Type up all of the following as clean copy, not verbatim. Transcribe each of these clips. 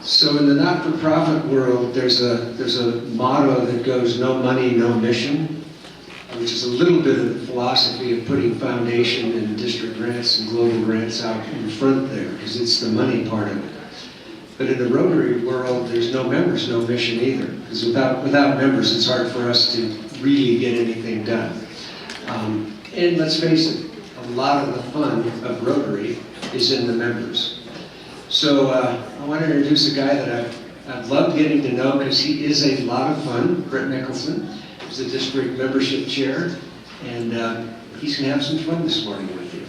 So in the not-for-profit world, there's a motto that goes, no money, no mission, which is a little bit of the philosophy of putting foundation and district grants and global grants out in front there, because it's the money part of it. But in the Rotary world, there's no members, no mission either, because without members, it's hard for us to really get anything done. And let's face it, a lot of the fun of Rotary is in the members. So I want to introduce a guy that I've loved getting to know because he is a lot of fun, Brett Nicholson. He's the district membership chair, and he's going to have some fun this morning with you.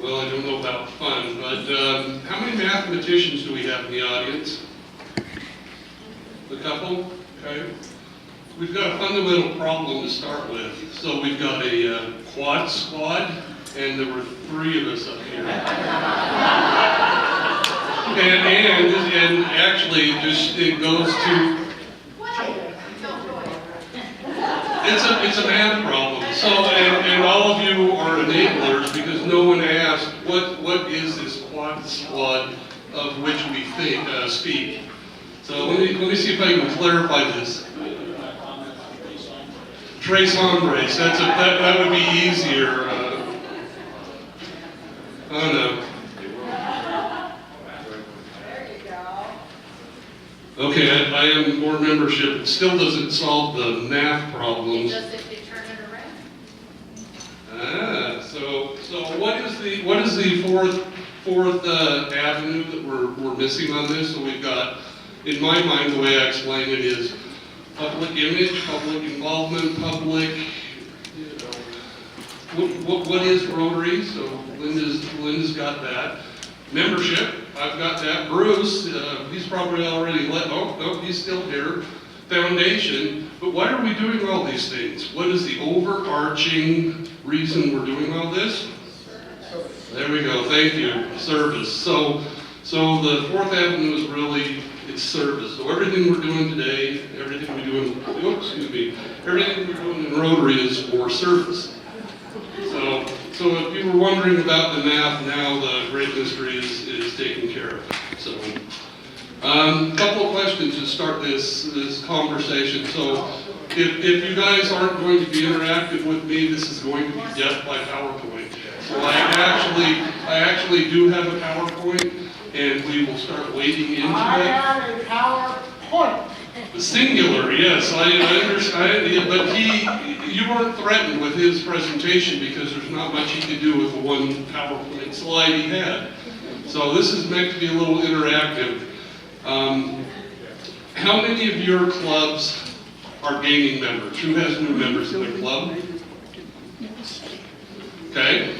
Well, I don't know about fun, but how many mathematicians do we have in the audience? A couple? Okay. We've got a fundamental problem to start with. So we've got a quad squad, and there were 3 of us up here. and actually, it goes to... It's a math problem. So, and all of you are enablers because no one asked, what is this quad squad of which we speak? So let me see if I can clarify this. Tres hombres, that would be easier. Oh no. Okay, I am more membership. It still doesn't solve the math problems. It does if you turn it around. So what is the fourth avenue that we're missing on this? So we've got, in my mind, the way I explain it is public image, public involvement, public. What is Rotary? So Linda's got that. Membership, I've got that. Bruce, he's probably already he's still here. Foundation, but why are we doing all these things? What is the overarching reason we're doing all this? There we go, thank you, service. So the fourth avenue is really, it's service. So everything we're doing today, everything we do everything we're doing in Rotary is for service. So if you were wondering about the math, now the great mystery is taken care of. So, a couple of questions to start this conversation. So, if you guys aren't going to be interactive with me, this is going to be death by PowerPoint. So I actually do have a PowerPoint, and we will start wading into it. I have a PowerPoint. Singular, yes, I understand, but you weren't threatened with his presentation because there's not much he could do with the one PowerPoint slide he had. So this is meant to be a little interactive. How many of your clubs are gaining members? Who has new members in their club? Okay.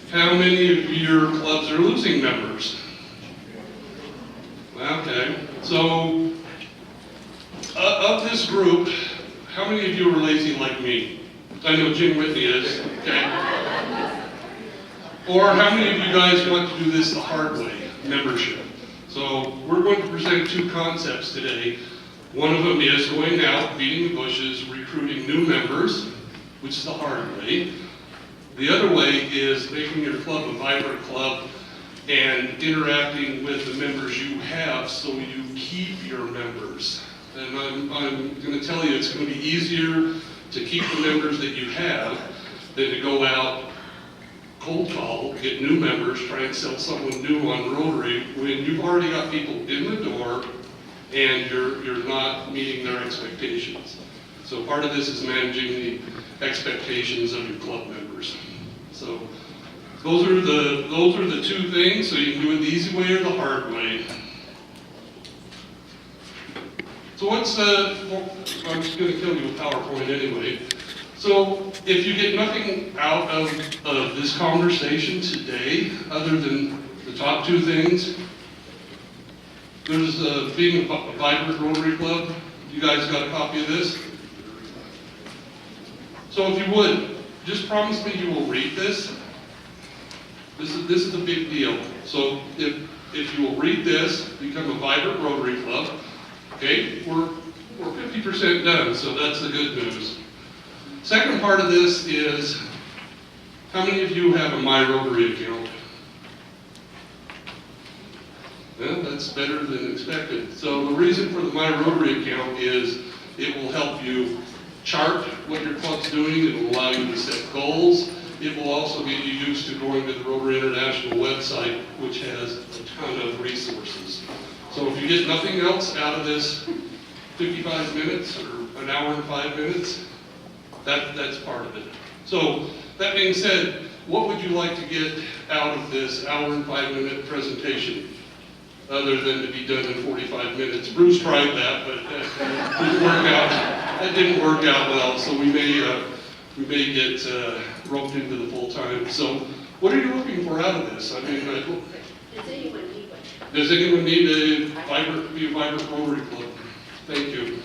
How many of your clubs are losing members? Okay. So, of this group, how many of you are lazy like me? I know Jim Whitney is, okay? Or how many of you guys want to do this the hard way, membership? So we're going to present 2 concepts today. One of them is going out, beating the bushes, recruiting new members, which is the hard way. The other way is making your club a vibrant club and interacting with the members you have so you keep your members. And I'm going to tell you it's going to be easier to keep the members that you have than to go out, cold call, get new members, try and sell someone new on Rotary when you've already got people in the door and you're not meeting their expectations. So part of this is managing the expectations of your club members. So those are the 2 things. So you can do it the easy way or the hard way. So I'm just going to kill you with PowerPoint anyway. So if you get nothing out of this conversation today, other than the top 2 things, there's being a vibrant Rotary Club. You guys got a copy of this? So if you would, just promise me you will read this. This is a big deal. So if you will read this, become a vibrant Rotary Club. Okay, we're 50% done, so that's the good news. Second part of this is, how many of you have a My Rotary account? Yeah, that's better than expected. So the reason for the My Rotary account is it will help you chart what your club's doing. It will allow you to set goals. It will also get you used to going to the Rotary International website, which has a ton of resources. So if you get nothing else out of this 55 minutes or an hour and 5 minutes, that's part of it. So that being said, what would you like to get out of this hour and 5 minute presentation, other than to be done in 45 minutes? Bruce tried that, but that didn't work out well. So we may get roped into the full time. So what are you looking for out of this? I mean, Does anyone need one? does anyone need be a vibrant Rotary Club? Thank you.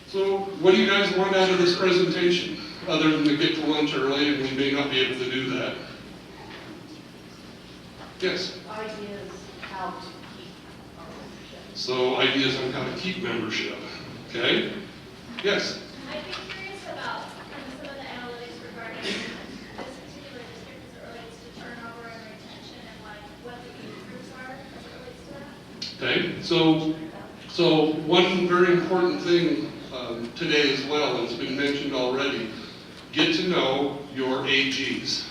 So what do you guys want out of this presentation, other than to get to lunch early, and we may not be able to do that? Yes? Ideas how to keep our membership. So ideas on how to keep membership, okay? Yes? I'd be curious about some of the analytics regarding this particular district as it relates to turnover and retention and like what the youth groups are as it relates to that. Okay, so one very important thing today as well, and it's been mentioned already, get to know your AGs.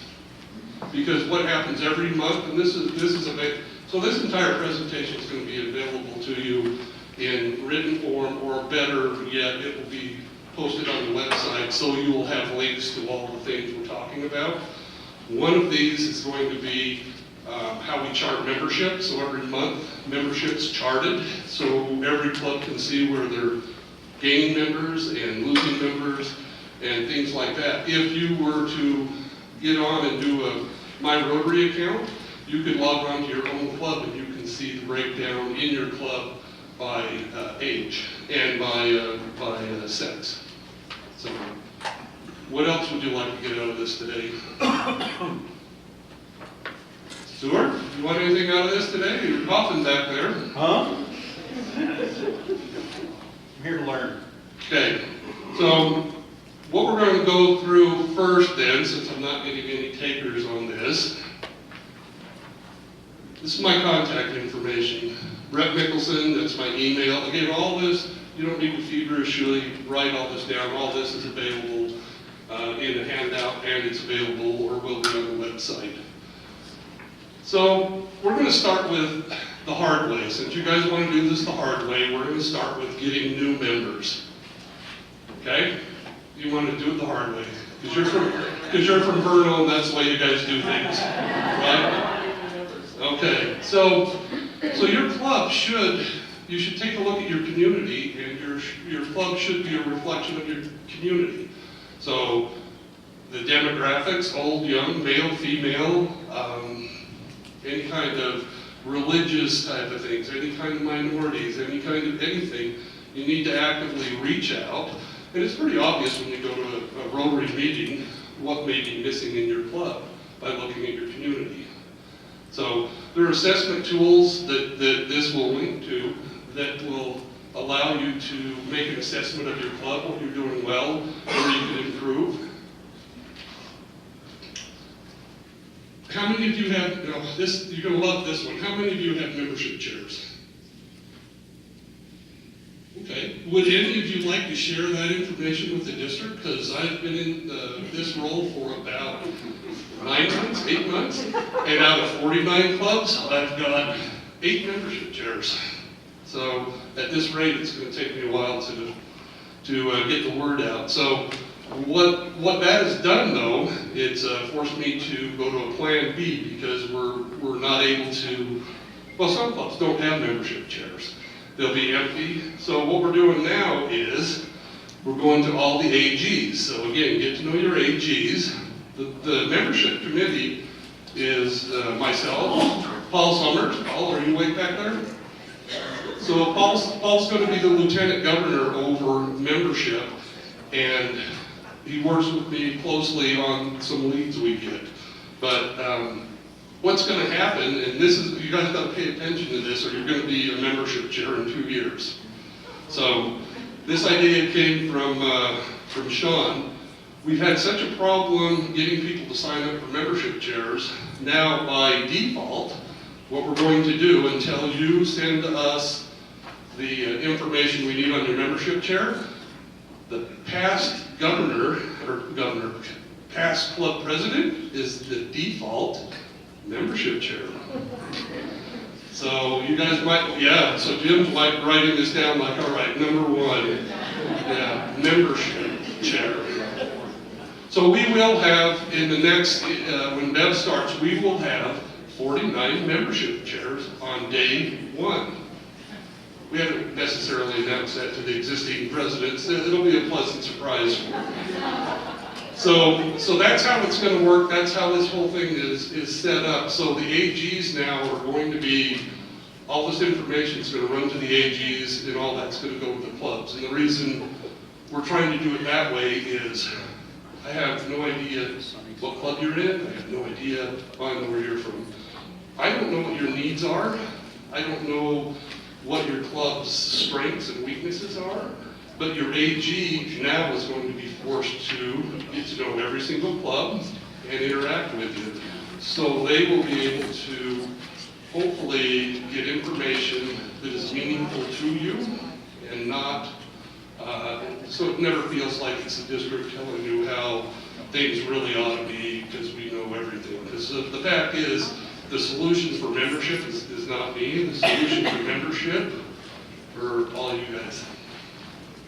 Because what happens every month, and this is a big, so this entire presentation is going to be available to you in written form, or better yet, it will be posted on the website, so you will have links to all the things we're talking about. One of these is going to be how we chart membership. So every month, membership's charted, so every club can see where they're gaining members and losing members and things like that. If you were to get on and do a My Rotary account, you could log on to your own club and you can see the breakdown in your club by age and by sex. So, what else would you like to get out of this today? Stuart, you want anything out of this today? You're coughing back there. Huh? I'm here to learn. Okay, so what we're going to go through first then, since I'm not getting any takers on this is my contact information. Brett Mickelson, that's my email. Again, all this, you don't need to feverishly write all this down. All this is available in a handout, and it's available or will be on the website. So we're going to start with the hard way. Since you guys want to do this the hard way, we're going to start with getting new members. Okay? You want to do it the hard way. Because you're from Vernal, and that's the way you guys do things. Right? Okay. So your club you should take a look at your community, and your club should be a reflection of your community. So the demographics, old, young, male, female, any kind of religious type of things, any kind of minorities, any kind of anything, you need to actively reach out. And it's pretty obvious when you go to a Rotary meeting what may be missing in your club by looking at your community. So there are assessment tools that this will link to that will allow you to make an assessment of your club, what you're doing well, where you can improve. How many of you have, you're going to love this one. How many of you have membership chairs? Okay. Would any of you like to share that information with the district? Because I've been in this role for about 9 months, 8 months, and out of 49 clubs, I've got 8 membership chairs. So at this rate, it's going to take me a while to get the word out. So what that has done, though, it's forced me to go to a plan B, because we're not able to. Well, some clubs don't have membership chairs. They'll be empty. So what we're doing now is we're going to all the AGs. So again, get to know your AGs. The membership committee is myself, Paul Summers. Paul, are you awake back there? So Paul's going to be the lieutenant governor over membership, and he works with me closely on some leads we get. But what's going to happen, and this is, you guys got to pay attention to this, or you're going to be a membership chair in 2 years. So this idea came from Sean. We've had such a problem getting people to sign up for membership chairs. Now, by default, what we're going to do until you send us the information we need on your membership chair. The past past club president is the default membership chair. So you guys might, yeah, so Jim's like writing this down like, all right, number one, yeah, membership chair. So we will have, in the next, when Bev starts, we will have 49 membership chairs on day one. We haven't necessarily announced that to the existing presidents. It'll be a pleasant surprise for them. So that's how it's going to work. That's how this whole thing is set up. So the AGs now are going to be, all this information is going to run to the AGs, and all that's going to go to the clubs. And the reason we're trying to do it that way is I have no idea what club you're in. I have no idea where you're from. I don't know what your needs are. I don't know what your club's strengths and weaknesses are. But your AG now is going to be forced to get to know every single club and interact with you. So they will be able to hopefully get information that is meaningful to you and not, so it never feels like it's the district telling you how things really ought to be because we know everything. Because the fact is, the solution for membership is not me. The solution for membership are all you guys.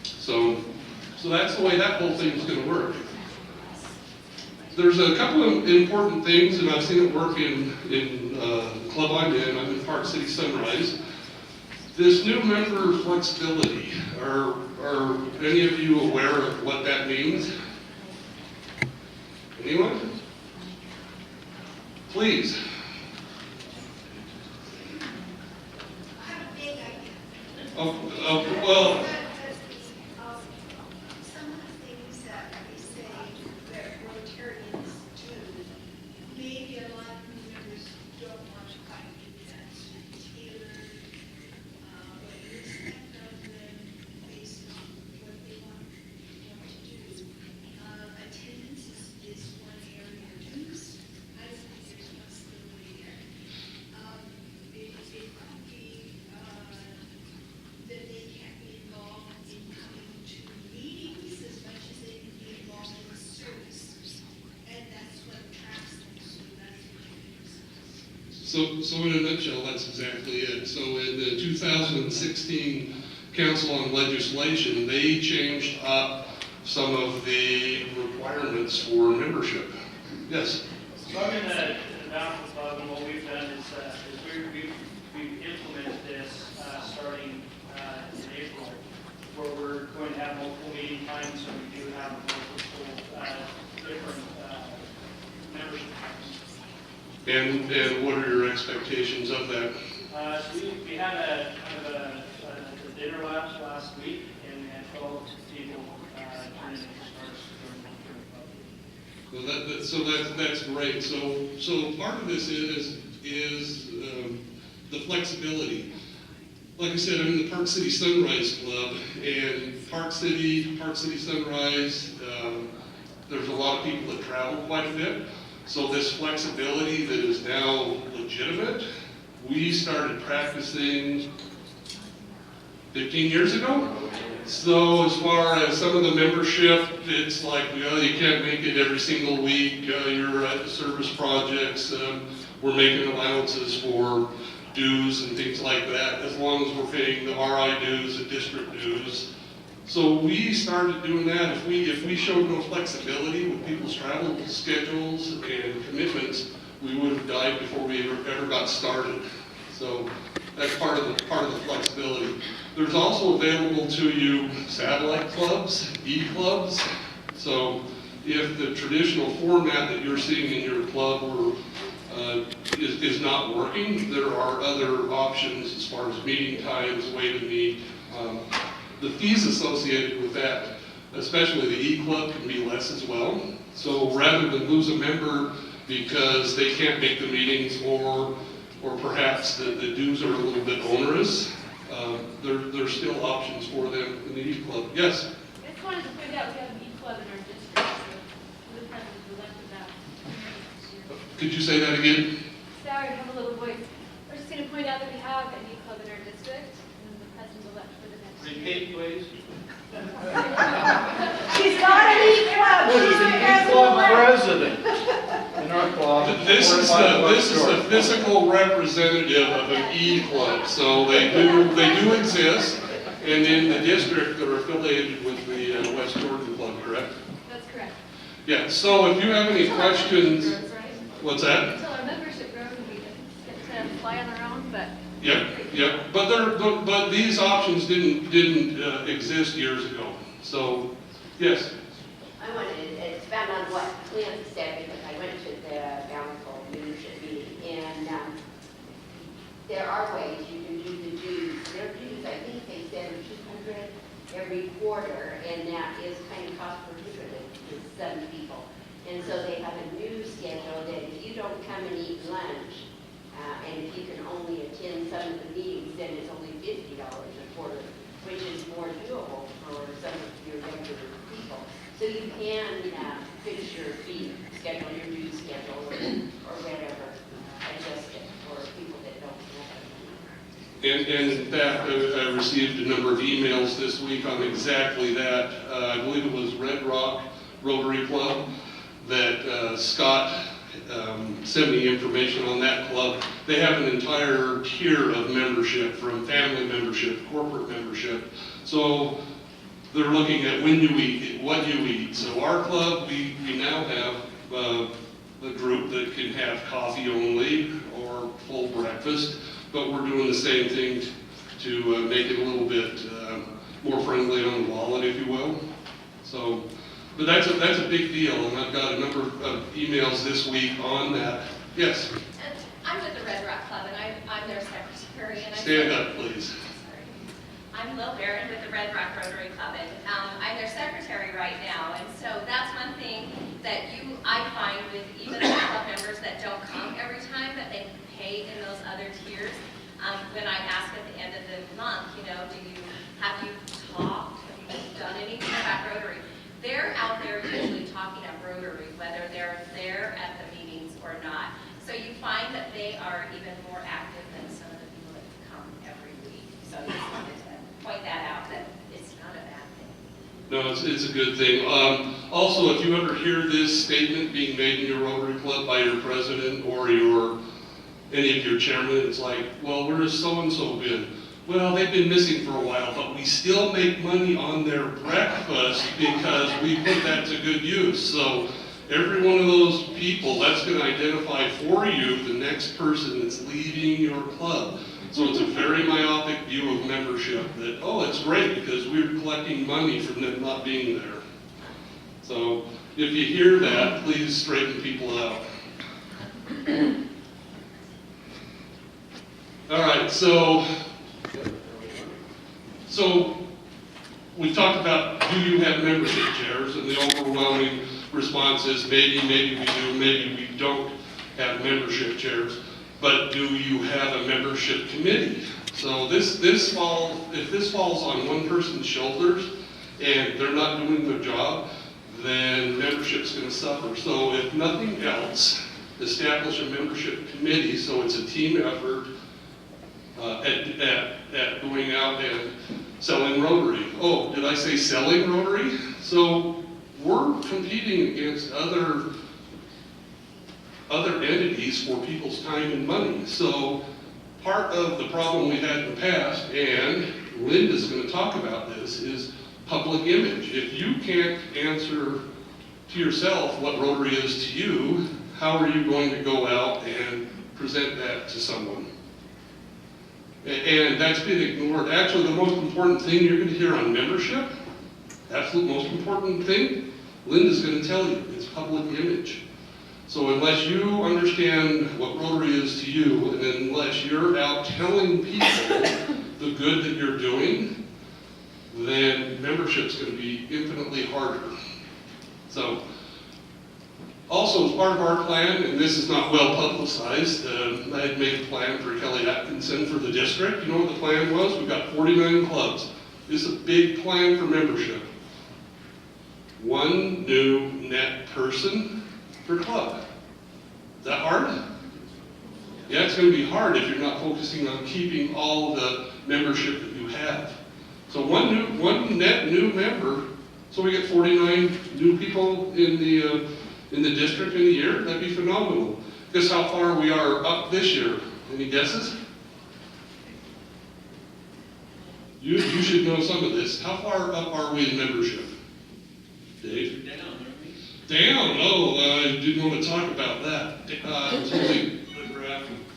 So that's the way that whole thing is going to work. There's a couple of important things, and I've seen it work in the club I'm in Park City Sunrise. This new member flexibility, are any of you aware of what that means? Anyone? Please. I have a big idea. Well, Some of the things that we say that Rotarians do, maybe a lot of new members don't want to quite do that. Tailored, what you expect of them based on what they want to do. Attendance is one area. Dues, I don't think there's possibility there. It could be, that they can't be involved in coming to meetings as much as they can be involved in service. And that's what attracts them, so that's what it is. So in a nutshell, that's exactly it. So in the 2016 Council on Legislation, they changed up some of the requirements for membership. Yes? So I'm in the National Club, and what we've done is we've implemented this starting in April, where we're going to have multiple meeting times, so we do have multiple different membership times. And what are your expectations of that? So we had a kind of a dinner last week, and we had 12 people turn in their starts during the club. Well, that's great. So part of this is the flexibility. Like I said, I'm in the Park City Sunrise Club, and Park City Sunrise, there's a lot of people that travel quite a bit. So this flexibility that is now legitimate, we started practicing 15 years ago. So as far as some of the membership, it's like, well, you can't make it every single week. You're at the service projects. We're making allowances for dues and things like that, as long as we're paying the RI dues, the district dues. So we started doing that. If we showed no flexibility with people's travel schedules and commitments, we would have died before we ever got started. So that's part of the flexibility. There's also available to you satellite clubs, e-clubs. So if the traditional format that you're seeing in your club is not working, there are other options as far as meeting times, way to meet. The fees associated with that, especially the e-club, can be less as well. So rather than lose a member because they can't make the meetings, or perhaps the dues are a little bit onerous, there's still options for them in the e-club. Yes? I just wanted to point out, we have an e-club in our district, so we've had to elect that. Could you say that again? Sorry, I have a little voice. We're educate, please? She's not an E-club, What she's is the an E-club president. president in our club? This is the physical representative of an E-club, so they do exist, and in the district they're affiliated with the West Jordan Club, correct? That's correct. Yeah, so if you have any Until our membership questions, grows, right? what's that? Until our membership grows and we get to fly on our own, but Yep, but these options didn't exist years ago, so, yes. I want to expand on what Clint said, because I went to the council leadership meeting, and there are ways you can do the dues. Their dues, I think they said are $200 every quarter, and that is kind of cost prohibitive to some people. And so they have a new schedule that if you don't come and eat lunch, and if you can only attend some of the meetings, then it's only $50 a quarter, which is more doable for some of your regular people. So you can fix your fee schedule, your dues schedule, or whatever, adjust it for people that don't have it. And in fact, I received a number of emails this week on exactly that. I believe it was Red Rock Rotary Club that Scott sent me information on that club. They have an entire tier of membership, from family membership, corporate membership. So they're looking at when you eat, what you eat. So our club, we now have a group that can have coffee only or full breakfast, but we're doing the same thing to make it a little bit more friendly on the wallet, if you will. So, but that's a big deal, and I've got a number of emails this week on that. Yes? And I'm with the Red Rock Club, and I'm their secretary. And Stand up, please. Sorry. I'm Lil Barron with the Red Rock Rotary Club, and I'm their secretary right now. And so that's one thing that I find with even the club members that don't come every time, that they pay in those other tiers. When I ask at the end of the month, have you talked? Have you done anything about Rotary? They're out there usually talking at Rotary, whether they're there at the meetings or not. So you find that they are even more active than some of the people that come every week. So I just wanted to point that out, that it's not a bad thing. No, it's a good thing. Also, if you ever hear this statement being made in your Rotary Club by your president or any of your chairmen, it's like, well, where has so-and-so been? Well, they've been missing for a while, but we still make money on their breakfast because we put that to good use. So every one of those people, that's going to identify for you the next person that's leaving your club. So it's a very myopic view of membership that, oh, it's great because we're collecting money from them not being there. So if you hear that, please straighten people out. All right, so we talked about, do you have membership chairs? And the overwhelming response is maybe we do, maybe we don't have membership chairs. But do you have a membership committee? So if this falls on one person's shoulders and they're not doing their job, then membership's going to suffer. So if nothing else, establish a membership committee so it's a team effort at going out and selling Rotary. Oh, did I say selling Rotary? So we're competing against other entities for people's time and money. So part of the problem we had in the past, and Linda's going to talk about this, is public image. If you can't answer to yourself what Rotary is to you, how are you going to go out and present that to someone? And that's been ignored. Actually, the most important thing you're going to hear on membership, absolute most important thing, Linda's going to tell you, it's public image. So unless you understand what Rotary is to you, and unless you're out telling people the good that you're doing, then membership's going to be infinitely harder. So, also as part of our plan, and this is not well publicized, I had made a plan for Kelly Atkinson for the district. You know what the plan was? We've got 49 clubs. This is a big plan for membership. One new net person per club. Is that hard? Yeah, it's going to be hard if you're not focusing on keeping all the membership that you have. So one net new member, so we get 49 new people in the district in a year, that'd be phenomenal. Guess how far we are up this year? Any guesses? You should know some of this. How far up are we in membership? Dave? Down, oh, I didn't want to talk about that. It's only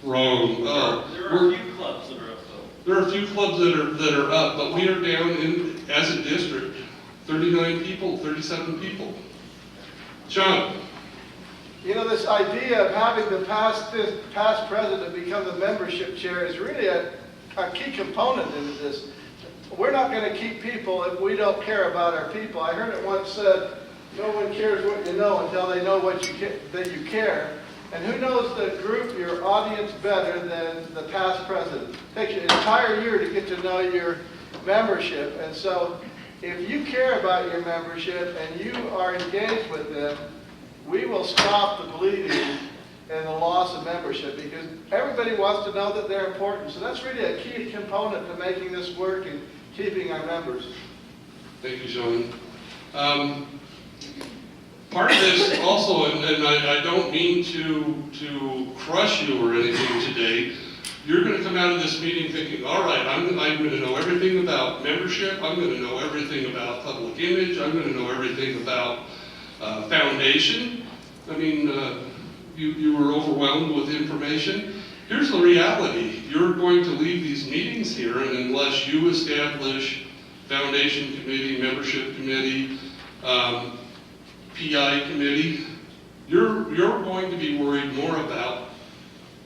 wrong. There are a few clubs that are up though. There are a few clubs that are up, but we are down in, as a district, 39 people, 37 people. Sean? You know, this idea of having the past president become the membership chair is really a key component into this. We're not going to keep people if we don't care about our people. I heard it once said, no one cares what you know until they know that you care. And who knows the group, your audience, better than the past president? It takes you an entire year to get to know your membership. And so if you care about your membership and you are engaged with them, we will stop the bleeding and the loss of membership, because everybody wants to know that they're important. So that's really a key component to making this work and keeping our members. Thank you, Sean. Part of this also, and I don't mean to crush you or anything today, you're going to come out of this meeting thinking, all right, I'm going to know everything about membership, I'm going to know everything about public image, I'm going to know everything about foundation. I mean, you were overwhelmed with information. Here's the reality. You're going to leave these meetings here, and unless you establish foundation committee, membership committee, PI committee, you're going to be worried more about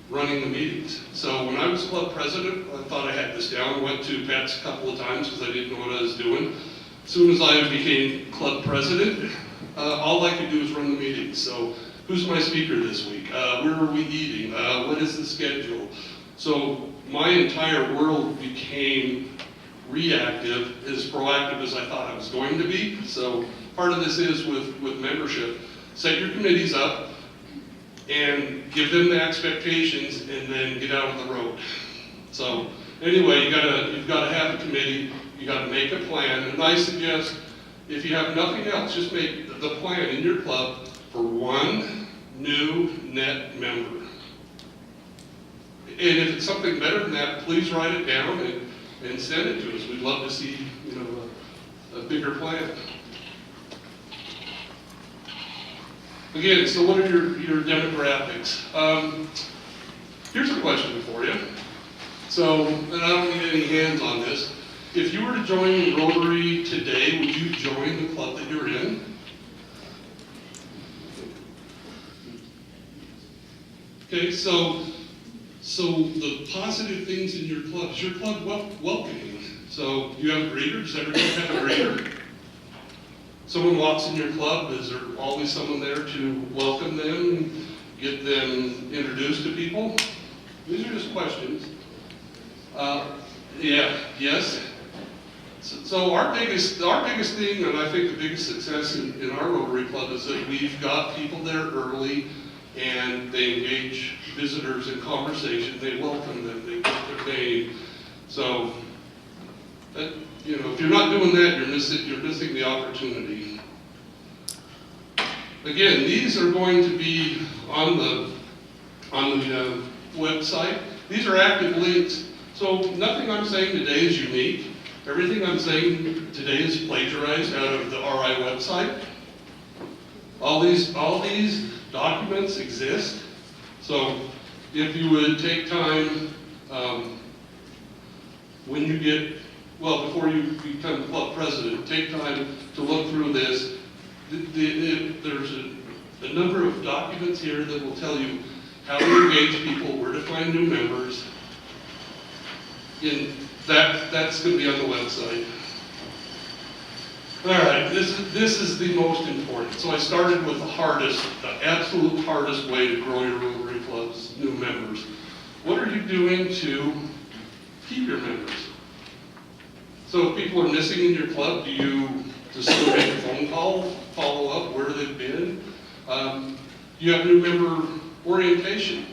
running the meetings. So when I was club president, I thought I had this down. Went to Pets a couple of times because I didn't know what I was doing. As soon as I became club president, all I could do was run the meetings. So who's my speaker this week? Where are we eating? What is the schedule? So my entire world became reactive, as proactive as I thought I was going to be. So part of this is with membership. Set your committees up and give them the expectations, and then get out on the road. So anyway, you've got to have a committee, you got to make a plan, and I suggest if you have nothing else, just make the plan in your club for one new net member. And if it's something better than that, please write it down and send it to us. We'd love to see, a bigger plan. Again, so what are your demographics? Here's a question for you. So, and I don't need any hands on this. If you were to join Rotary today, would you join the club that you're in? Okay, so the positive things in your club, is your club welcoming? So you have a greeter? Does everyone have a greeter? Someone walks in your club, is there always someone there to welcome them, get them introduced to people? These are just questions. Yes. So our biggest thing, and I think the biggest success in our Rotary Club, is that we've got people there early, and they engage visitors in conversation, they welcome them, they get their name. So, that, if you're not doing that, you're missing the opportunity. Again, these are going to be on the website. These are active links. So nothing I'm saying today is unique. Everything I'm saying today is plagiarized out of the RI website. All these documents exist. So if you would take time before you become club president, take time to look through this. There's a number of documents here that will tell you how to engage people, where to find new members. That's going to be on the website. All right, this is the most important. So I started with the absolute hardest way to grow your Rotary Club's new members. What are you doing to keep your members? So if people are missing in your club, do you just make a phone call, follow up, where they've been? You have new member orientation.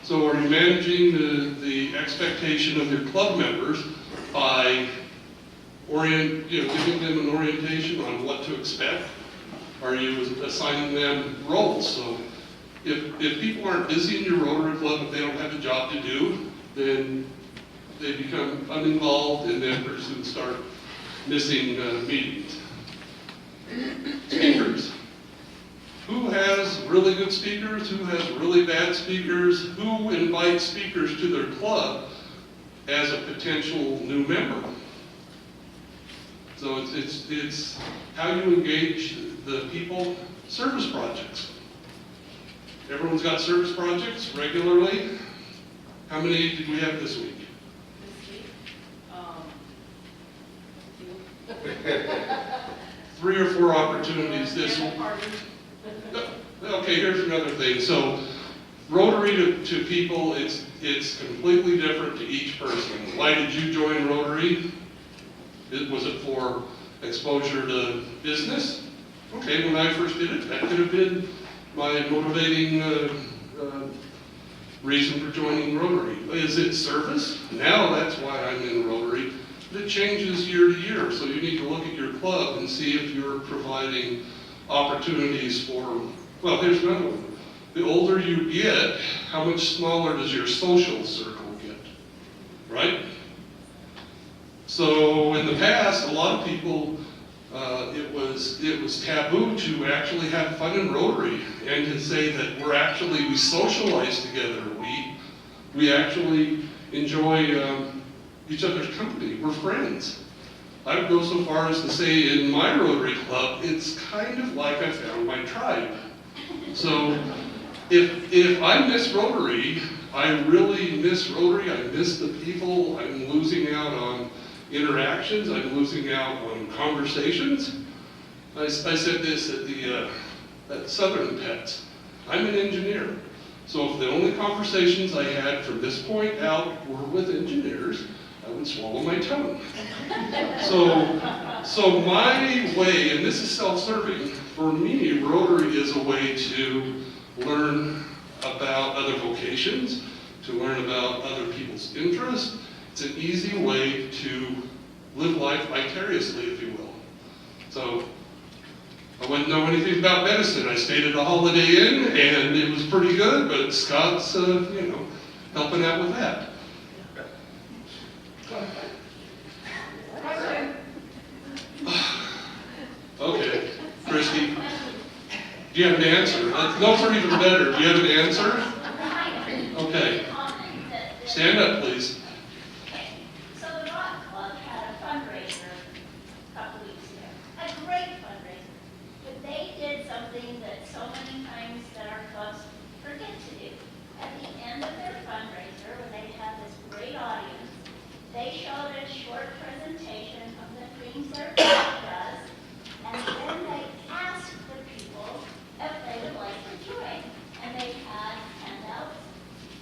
So are you managing the expectation of your club members by giving them an orientation on what to expect? Are you assigning them roles? So if people aren't busy in your Rotary Club, if they don't have a job to do, then they become uninvolved and then pretty soon start missing meetings. Speakers. Who has really good speakers? Who has really bad speakers? Who invites speakers to their club as a potential new member? So it's how you engage the people. Service projects. Everyone's got service projects regularly. How many did we have this week? Three or four opportunities this week. Okay, here's another thing. So Rotary to people, it's completely different to each person. Why did you join Rotary? Was it for exposure to business? Okay, when I first did it, that could have been my motivating reason for joining Rotary. Is it service? Now that's why I'm in Rotary. But it changes year to year, so you need to look at your club and see if you're providing opportunities for, well, here's another one. The older you get, how much smaller does your social circle get, right? So in the past, a lot of people, it was taboo to actually have fun in Rotary and to say that we socialize together. We actually enjoy each other's company. We're friends. I would go so far as to say in my Rotary Club, it's kind of like I found my tribe. So if I miss Rotary, I really miss Rotary. I miss the people. I'm losing out on interactions. I'm losing out on conversations. I said this at Southern Pets. I'm an engineer. So if the only conversations I had from this point out were with engineers, I would swallow my tongue. So my way, and this is self-serving, for me, Rotary is a way to learn about other vocations, to learn about other people's interests. It's an easy way to live life vicariously, if you will. So I wouldn't know anything about medicine. I stayed at a Holiday Inn, and it was pretty good, but Scott's, helping out with that. Okay, Christy, do you have an answer? Those are even better. Do you have an answer? Okay. Stand up, please. Okay, so the Rock Club had a fundraiser a couple weeks ago, a great fundraiser. But they did something that so many times that our clubs forget to do. At the end of their fundraiser, when they had this great audience, they showed a short presentation of the things their club does, and then they asked the people if they would like to join. And they had handouts,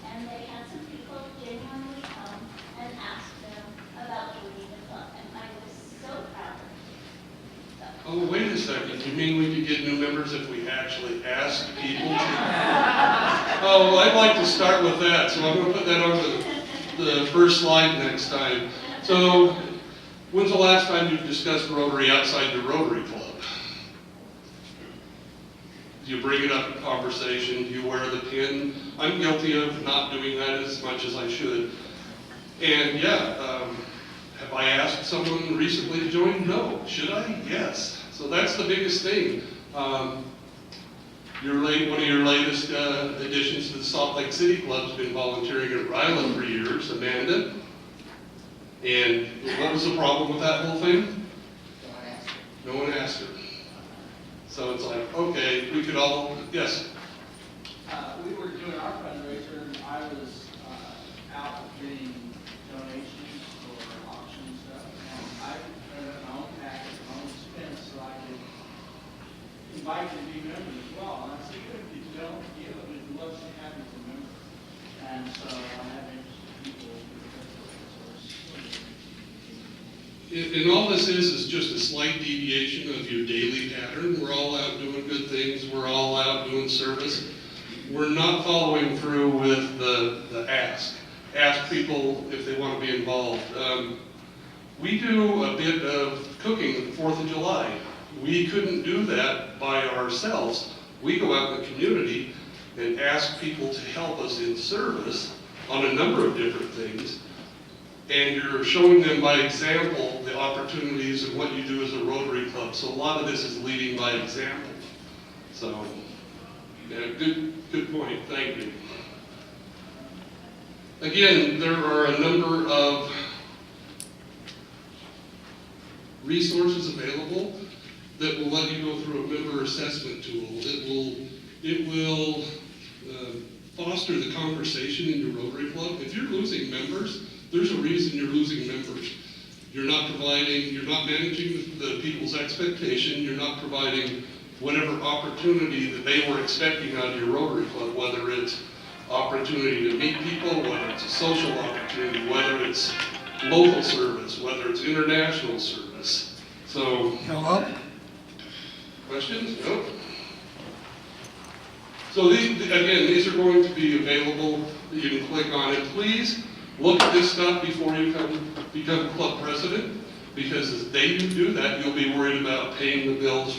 and they had some people genuinely come and ask them about joining the club, and I was so proud of them. So, Oh, wait a second. You mean we could get new members if we actually asked people to? Oh, I'd like to start with that, so I'm going to put that on the first slide next time. So, when's the last time you've discussed Rotary outside the Rotary Club? Do you bring it up in conversation? Do you wear the pin? I'm guilty of not doing that as much as I should. And have I asked someone recently to join? No. Should I? Yes. So that's the biggest thing. One of your latest additions to the Salt Lake City Club's been volunteering at Ryland for years, Amanda. And what was the problem with that whole thing? No one asked her. So it's like, okay, we could all, yes? We were doing our fundraiser, and I was out getting donations for auction stuff, and I printed my own package, my own expense, so I could invite you to be members as well. And I said, even if you don't, we'd love to have you as a member. And so I have interested people who And all this is just a slight deviation of your daily pattern. We're all out doing good things. We're all out doing service. We're not following through with the ask. Ask people if they want to be involved. We do a bit of cooking at the 4th of July. We couldn't do that by ourselves. We go out in the community and ask people to help us in service on a number of different things. And you're showing them by example the opportunities and what you do as a Rotary Club. So a lot of this is leading by example. So, yeah, good point, thank you. Again, there are a number of resources available that will let you go through a member assessment tool. It will foster the conversation in your Rotary Club. If you're losing members, there's a reason you're losing members. You're not managing the people's expectation, you're not providing whatever opportunity that they were expecting out of your Rotary Club, whether it's opportunity to meet people, whether it's a social opportunity, whether it's local service, whether it's international service. So, Hello? questions? No? So these are going to be available. You can click on it. Please look at this stuff before you become club president, because as they do that, you'll be worried about paying the bills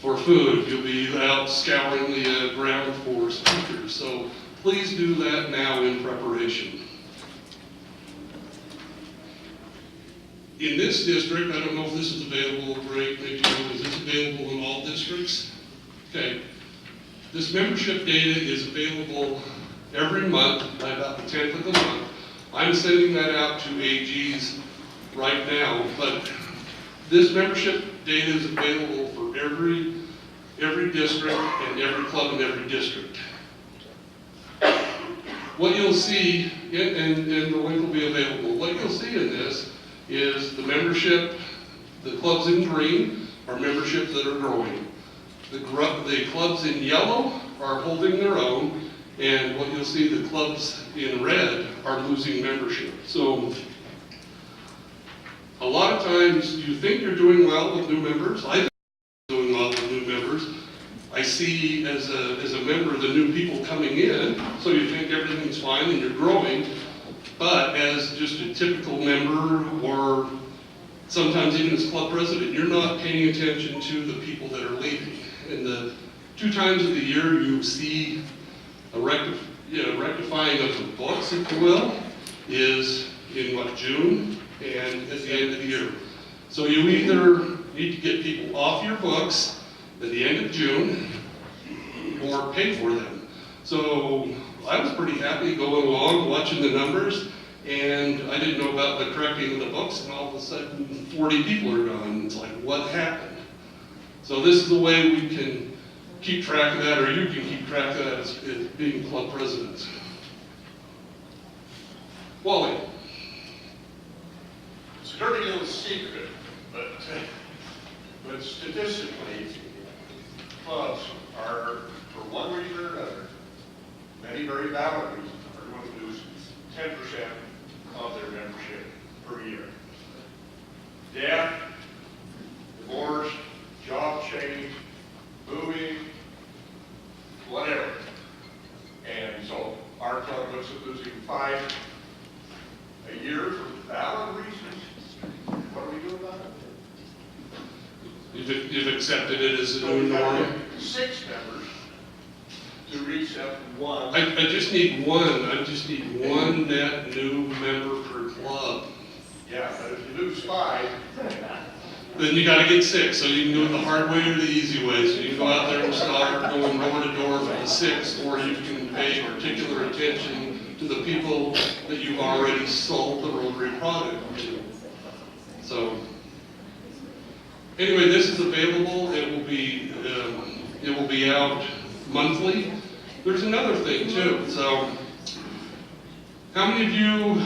for food. You'll be out scouring the ground for speakers. So please do that now in preparation. In this district, I don't know if this is available, Greg, maybe you know, is this available in all districts? Okay. This membership data is available every month by about the 10th of the month. I'm sending that out to AGs right now, but this membership data is available for every district and every club in every district. What you'll see, and the link will be available, what you'll see in this is the membership, the clubs in green are memberships that are growing. The clubs in yellow are holding their own, and what you'll see, the clubs in red are losing membership. So a lot of times you think you're doing well with new members. I think I'm doing well with new members. I see as a member the new people coming in, so you think everything's fine and you're growing. But as just a typical member, or sometimes even as club president, you're not paying attention to the people that are leaving. And the 2 times of the year you see a rectifying of the books, if you will, is in June and at the end of the year. So you either need to get people off your books at the end of June or pay for them. So I was pretty happy going along, watching the numbers, and I didn't know about the correcting of the books, and all of a sudden 40 people are gone. It's like, what happened? So this is the way we can keep track of that, or you can keep track of that as being club presidents. Wally. It's a dirty little secret, but statistically, clubs are, for one reason or another, many very valid reasons, are going to lose 10% of their membership per year. Death, divorce, job change, moving, whatever. And so our club looks at losing 5 a year for valid reasons. What do we do about it? You've accepted it as a new norm. 6 members to reach that 1. I just need one. I just need one net new member per club. Yeah, but if you lose 5, Then you gotta get 6, so you can do it the hard way or the easy way. So you can go out there and start going door to door for the 6, or you can pay particular attention to the people that you've already sold the Rotary product to. So, anyway, this is available. It will be out monthly. There's another thing too. So, how many of you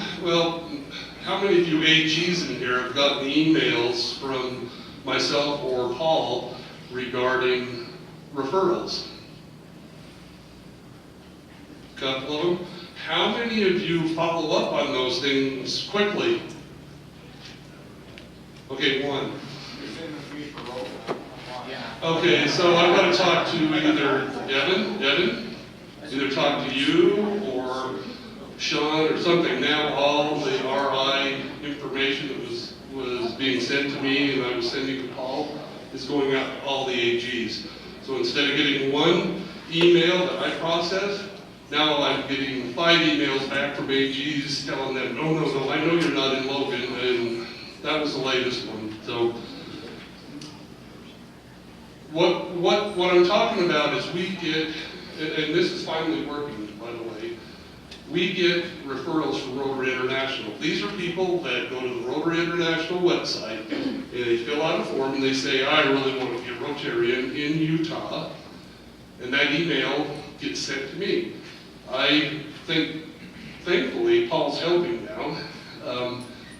AGs in here have gotten emails from myself or Paul regarding referrals? A couple of them. How many of you follow up on those things quickly? Okay, 1. Okay, so I'm going to talk to either Devin, either talk to you or Sean or something. Now all the RI information that was was being sent to me and I was sending to Paul is going out to all the AGs. So instead of getting one email that I process, now I'm getting 5 emails back from AGs telling them, no, I know you're not in Logan, and that was the latest one. So what I'm talking about is we get, and this is finally working, by the way, we get referrals from Rotary International. These are people that go to the Rotary International website, and they fill out a form, and they say, I really want to be a Rotarian in Utah, and that email gets sent to me. I think, thankfully, Paul's helping now.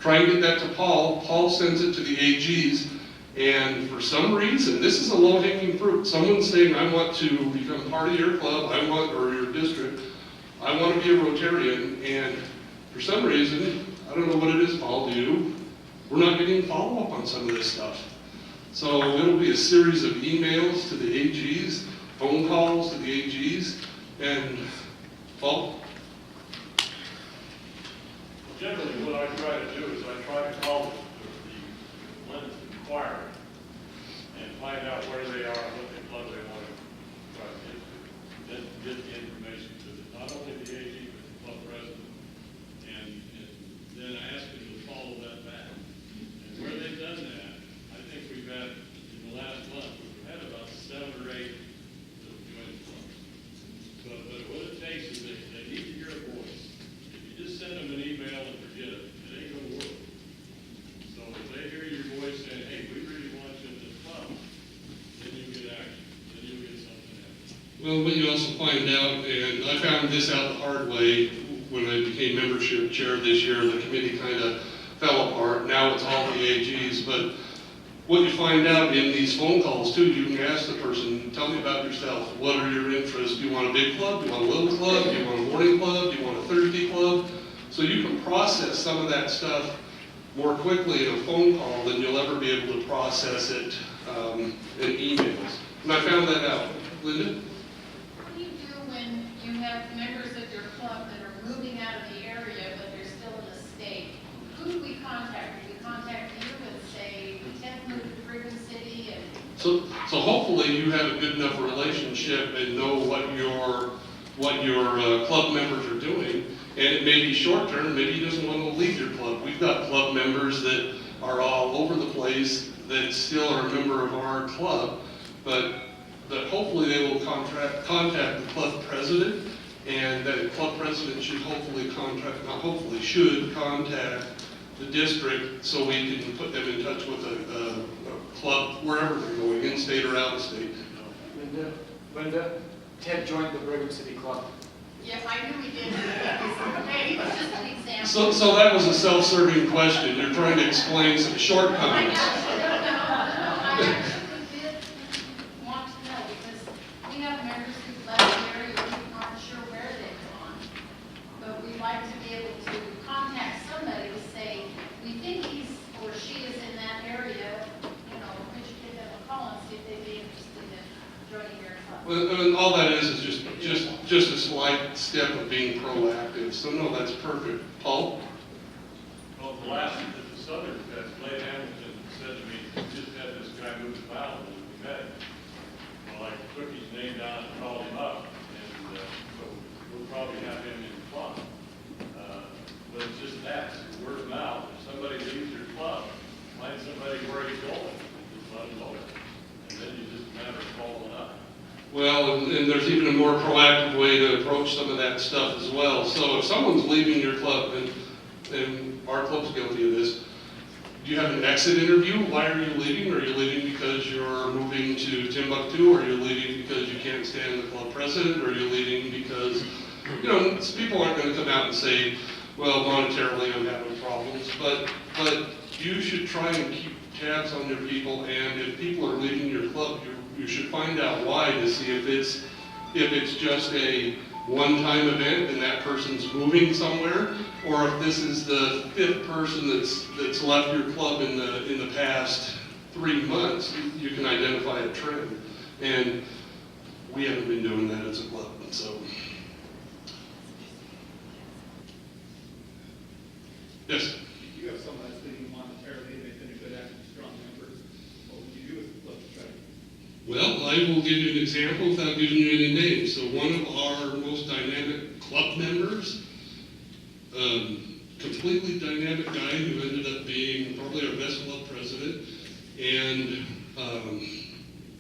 Try and get that to Paul. Paul sends it to the AGs, and for some reason, this is a low-hanging fruit. Someone's saying, I want to become part of your club, or your district, I want to be a Rotarian, and for some reason, I don't know what it is, Paul, we're not getting follow-up on some of this stuff. So it'll be a series of emails to the AGs, phone calls to the AGs, and Paul? Generally, what I try to do is I try to call the Lynn Inquirer and find out where they are, what club they want to try to get to. Then get the information to not only the AG, but the club president. And then I ask them to follow that back. And where they've done that, I think we've had, in the last month, we've had about 7 or 8 that have joined clubs. But what it takes is they need to hear a voice. If you just send them an email and forget it, it ain't gonna work. So if they hear your voice saying, hey, we really want you in this club, then you get action, then you'll get something else. Well, what you also find out, and I found this out the hard way when I became membership chair this year, the committee kind of fell apart. Now it's all the AGs, but what you find out in these phone calls too, you can ask the person, tell me about yourself. What are your interests? Do you want a big club? Do you want a little club? Do you want a morning club? Do you want a Thursday club? So you can process some of that stuff more quickly in a phone call than you'll ever be able to process it in emails. And I found that out. Linda? What do you do when you have members of your club that are moving out of the area, but they're still in the state? Who do we contact? Do we contact you and say, Ted moved to Brigham City and... So hopefully you have a good enough relationship and know what your club members are doing. And it may be short term, maybe he doesn't want to leave your club. We've got club members that are all over the place that still are a member of our club, but hopefully they will contact the club president, and that club president should should contact the district so we can put them in touch with a club wherever they're going, in-state or out-of-state. Linda, Ted joined the Brigham City Club. Yes, I knew we did. Okay, it was just an example. So that was a self-serving question. You're trying to explain some I shortcomings. actually did want to know, because we have members who left the area, we aren't sure where they've gone. But we'd like to be able to contact somebody to say, we think he's or she is in that area, could you give them a call and see if they'd be interested in joining your club? Well, and all that is just a slight step of being proactive. So no, that's perfect. Paul? Well, the last at the Southern Fest, Blake Hamilton said to me, we just had this guy move to Ballard, and we met him. Well, I took his name down and called him up, and so we'll probably have him in the club. But it's just that, it's word of mouth. If somebody leaves your club, find somebody where he's going, just let him know. And then you just matter of following up. Well, and there's even a more proactive way to approach some of that stuff as well. So if someone's leaving your club, and our club's guilty of this, do you have an exit interview? Why are you leaving? Are you leaving because you're moving to Timbuktu? Or are you leaving because you can't stand the club president? Or are you leaving because, people aren't going to come out and say, well, monetarily I'm having problems. But you should try and keep tabs on your people, and if people are leaving your club, you should find out why to see if it's just a one-time event and that person's moving somewhere, or if this is the 5th person that's left your club in the past 3 months. You can identify a trend, and we haven't been doing that as a club. So, yes. You have someone that's leaving monetarily, and they I will give you an example without giving you any names. So one of our most dynamic club members, completely dynamic guy who ended up being probably our best club president, and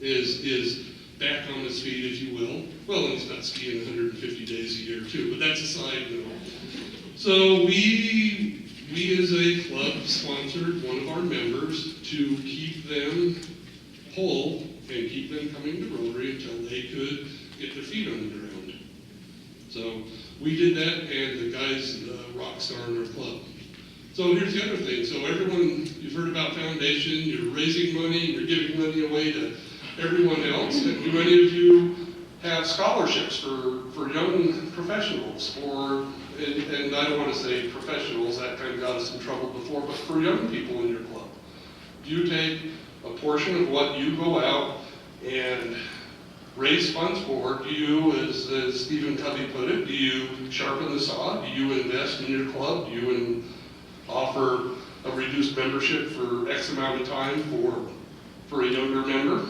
is back on his feet, if you will. Well, he's not skiing 150 days a year too, but that's a side note. So we as a club sponsored one of our members to keep them whole and keep them coming to Rotary until they could get their feet on the ground. So we did that, and the guy's a rock star in our club. So here's the other thing. So everyone, you've heard about foundation, you're raising money, you're giving money away to everyone else. And do any of you have scholarships for young professionals, or, and I don't want to say professionals, that kind of got us in trouble before, but for young people in your club? Do you take a portion of what you go out and raise funds for? Do you, as Stephen Covey put it, do you sharpen the saw? Do you invest in your club? Do you offer a reduced membership for X amount of time for a younger member?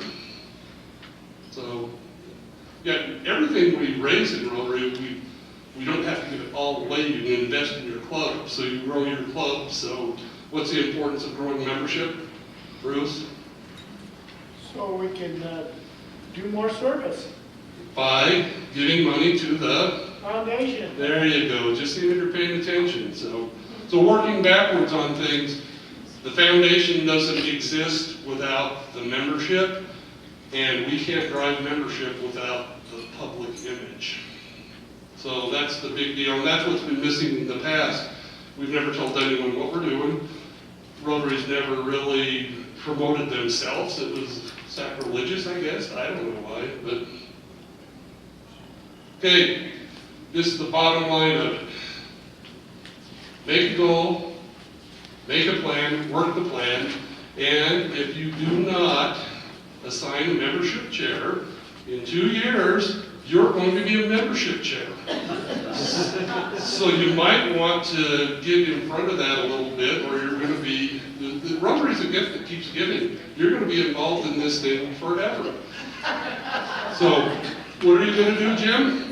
So, yeah, everything we raise in Rotary, we don't have to give it all away. You can invest in your club, so you grow your club. So what's the importance of growing membership, Bruce? So we can do more service. By giving money to the Foundation. There you go, just see if you're paying attention. So working backwards on things, the foundation doesn't exist without the membership, and we can't drive membership without the public image. So that's the big deal, and that's what's been missing in the past. We've never told anyone what we're doing. Rotary's never really promoted themselves. It was sacrilegious, I guess. I don't know why, but okay, this is the bottom line of it. Make a goal, make a plan, work the plan, and if you do not assign a membership chair, in 2 years, you're going to be a membership chair. So you might want to get in front of that a little bit, or you're going to be, the Rotary's a gift that keeps giving. You're going to be involved in this thing forever. So, what are you going to do, Jim?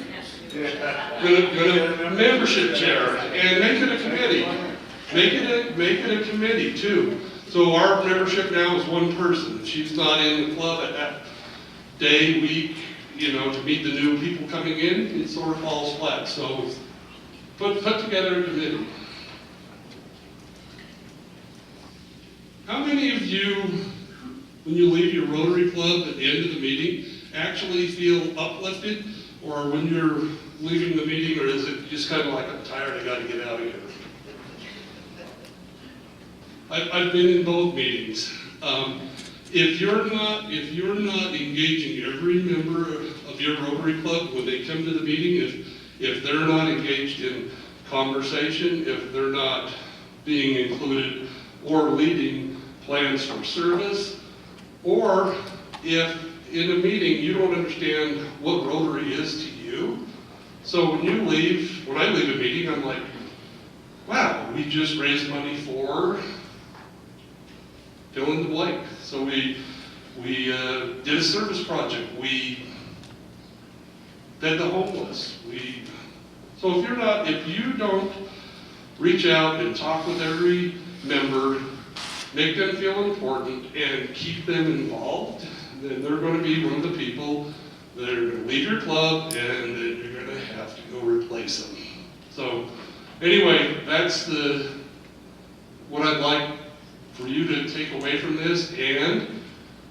Gonna membership chair, and make it a committee. Make it a committee too. So our membership now is one person. If she's not in the club at that day, week, to meet the new people coming in, it sort of falls flat. So put together a committee. How many of you, when you leave your Rotary Club at the end of the meeting, actually feel uplifted? Or when you're leaving the meeting, or is it just kind of like, I'm tired, I gotta get out of here? I've been in both meetings. If you're not engaging every member of your Rotary Club when they come to the meeting, if they're not engaged in conversation, if they're not being included or leading plans for service, or if in a meeting you don't understand what Rotary is to you. So when I leave a meeting, I'm like, wow, we just raised money for fill in the blank. So we did a service project. We fed the homeless. So if you don't reach out and talk with every member, make them feel important, and keep them involved, then they're going to be one of the people that are going to leave your club, and then you're going to have to go replace them. So anyway, that's what I'd like for you to take away from this, and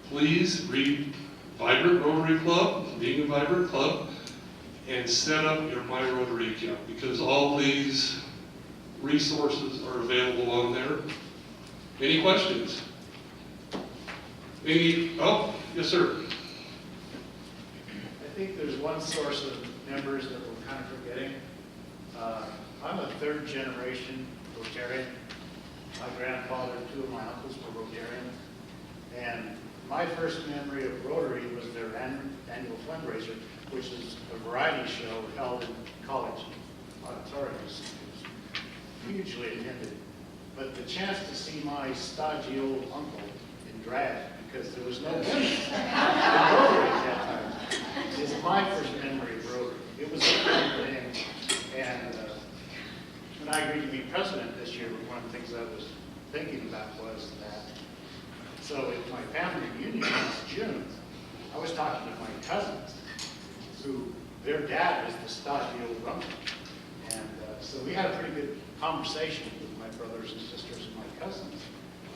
please read Vibrant Rotary Club, being a Vibrant Club, and set up your My Rotary account, because all these resources are available on there. Any questions? Oh, yes, sir. I think there's one source of members that we're kind of forgetting. I'm a third generation Rotarian. My grandfather and two of my uncles were Rotarian. And my first memory of Rotary was their annual fundraiser, which is a variety show held in college auditoriums. It was hugely attended. But the chance to see my stodgy old uncle in drag because there was no women in Rotary at that time. It's my first memory of Rotary. It was a great thing. And when I agreed to be president this year, one of the things I was thinking about was that, so at my family reunion last June, I was talking to my cousins, who, their dad was the Stodgy old rummer. And so we had a pretty good conversation with my brothers and sisters and my cousins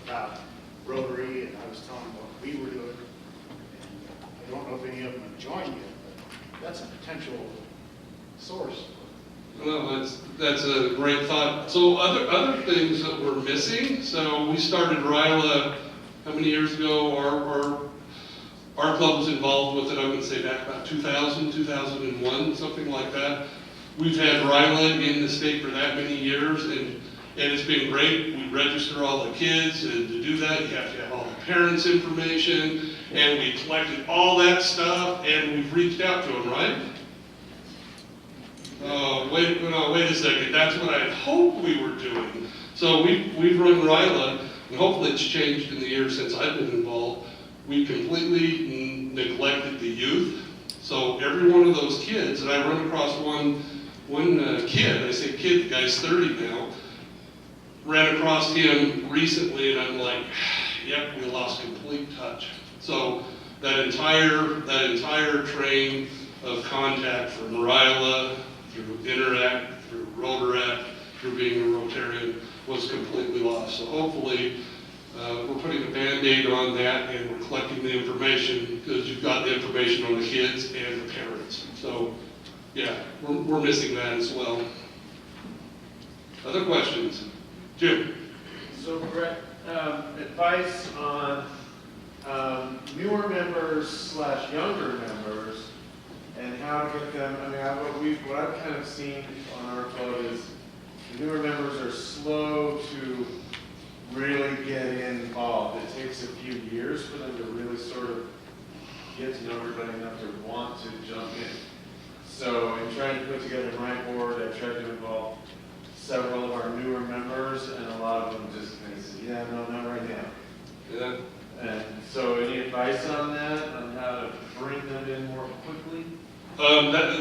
about Rotary, and I was telling them what we were doing. And I don't know if any of them have joined yet, but that's a potential source. Well, that's a great thought. So other things that we're missing, so we started RILA, how many years ago? Our club was involved with it, I'm going to say back about 2000, 2001, something like that. We've had RILA in the state for that many years, and it's been great. We register all the kids, and to do that, you have to have all the parents' information, and we collected all that stuff, and we've reached out to them, right? Wait a second. That's what I hoped we were doing. So we've run RILA, and hopefully it's changed in the years since I've been involved. We completely neglected the youth. So every one of those kids, and I run across one kid, I say kid, the guy's 30 now, ran across him recently, and I'm like, yep, we lost complete touch. So that entire train of contact from RILA, through Interact, through Rotaract, through being a Rotarian, was completely lost. So hopefully, we're putting a Band-Aid on that, and we're collecting the information, because you've got the information on the kids and the parents. So, yeah, we're missing that as well. Other questions? Jim? So, Brett, advice on newer members / younger members, and how to get them. I mean, what I've kind of seen on our club is the newer members are slow to really get involved. It takes a few years for them to really sort of get to know everybody enough to want to jump in. So in trying to put together my board, I tried to involve several of our newer members, and a lot of them just kind of said, yeah, no, not right now. Yeah. And so any advice on that, on how to bring them in more quickly?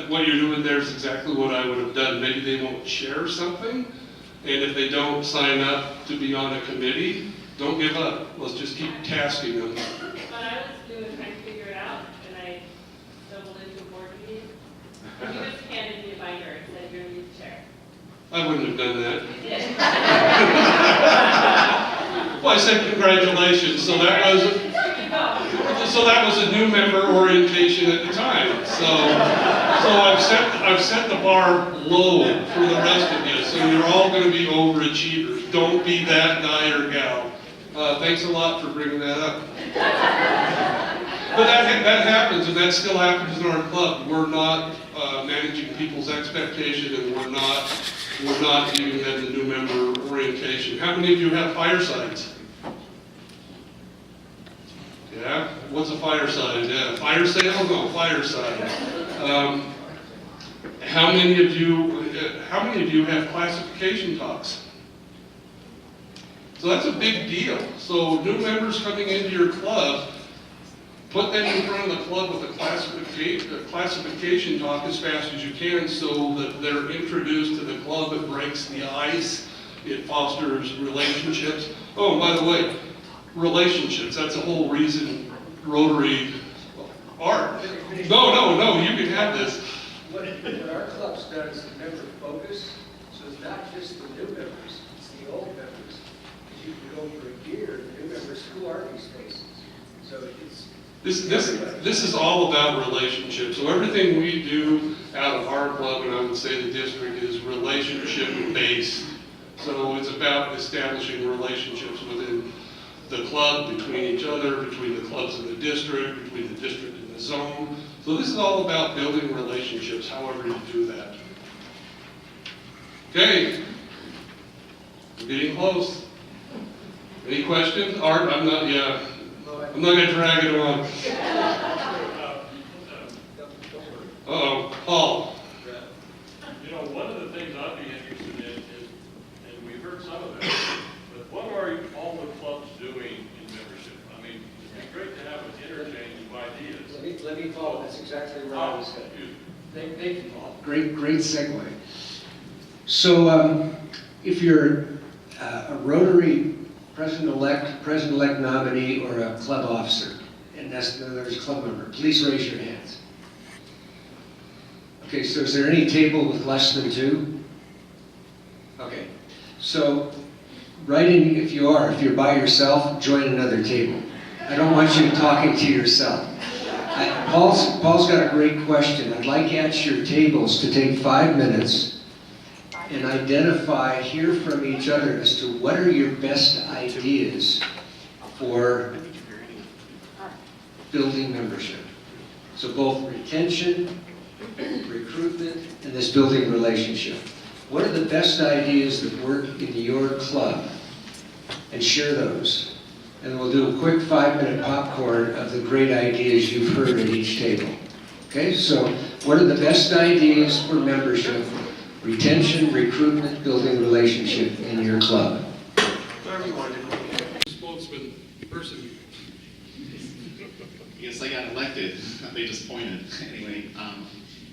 What you're doing there is exactly what I would have done. Maybe they won't share something, and if they don't sign up to be on a committee, don't give up. Let's just keep tasking them. What I was doing, trying to figure it out, and I stumbled into a board meeting. You just handed me a binder and said you're going to be the chair. I wouldn't have done that. You did. Well, I said congratulations, so that was a new member orientation at the time. So I've set the bar low for the rest of you. So you're all going to be overachievers. Don't be that guy or gal. Thanks a lot for bringing that up. But that happens, and that still happens in our club. We're not managing people's expectation, and we're not giving them the new member orientation. How many of you have firesides? Yeah, what's a fireside? Yeah, fire sale? No, fireside. How many of you have classification talks? So that's a big deal. So new members coming into your club, put them in front of the club with a classification talk as fast as you can, so that they're introduced to the club. It breaks the ice. It fosters relationships. Oh, and by the way, relationships, that's the whole reason Rotary, Art. No, you can have this. What our club's done is the member focus, so it's not just the new members, it's the old members. Because you can go for a year, the new members, who are these faces? So it's... This is all about relationships. So everything we do out of our club, and I would say the district, is relationship based. So it's about establishing relationships within the club, between each other, between the clubs in the district, between the district and the zone. So this is all about building relationships, however you do that. Okay, we're getting close. Any questions? Art, I'm not going to drag it on. Uh-oh, Paul. You know, one of the things I'd be interested in is, and we've heard some of it, but what are all the clubs doing in membership? I mean, it'd be great exactly where I was headed. Thank you, Paul. Great segue. So if you're a Rotary president-elect nominee or a club officer, and that's, in other words, club member, please raise your hands. Okay, so is there any table with less than 2? Okay, so if you're by yourself, join another table. I don't want you talking to yourself. Paul's got a great question. I'd like at your tables to take 5 minutes and hear from each other as to what are your best ideas for building membership. So both retention, recruitment, and this building relationship. What are the best ideas that work in your club? And share those. And we'll do a quick 5-minute popcorn of the great ideas you've heard at each table. Okay, so what are the best ideas for membership, retention, recruitment, building relationship in your club? Spokesman person. Yes, I got elected. They just pointed. Anyway,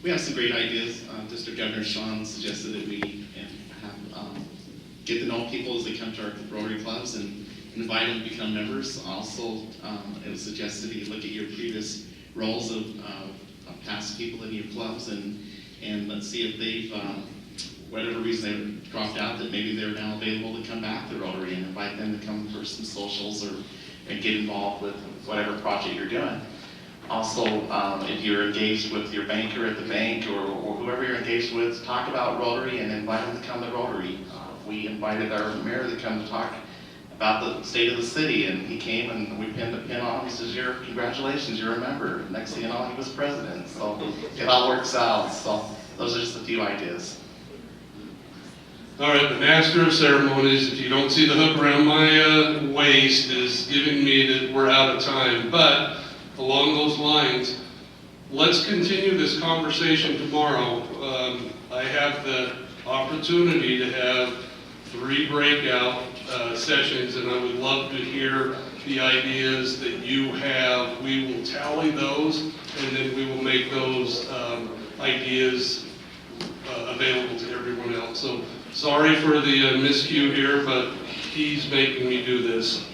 we have some great ideas. District Governor Sean suggested that we have, get to know people as they come to our Rotary clubs and invite them to become members. Also, it was suggested that you look at your previous roles of past people in your clubs and let's see if they've, whatever reason they dropped out, that maybe they're now available to come back to Rotary and invite them to come for some socials and get involved with whatever project you're doing. Also, if you're engaged with your banker at the bank or whoever you're engaged with, talk about Rotary and invite them to come to Rotary. We invited our mayor to come to talk about the state of the city, and he came and we pinned a pin on him. He says, congratulations, you're a member. Next thing you know, he was president. So it all works out. So those are just a few ideas. All right, the master of ceremonies, if you don't see the hook around my waist, is giving me that we're out of time. But along those lines, let's continue this conversation tomorrow. I have the opportunity to have 3 breakout sessions, and I would love to hear the ideas that you have. We will tally those, and then we will make those ideas available to everyone else. So sorry for the miscue here, but he's making me do this.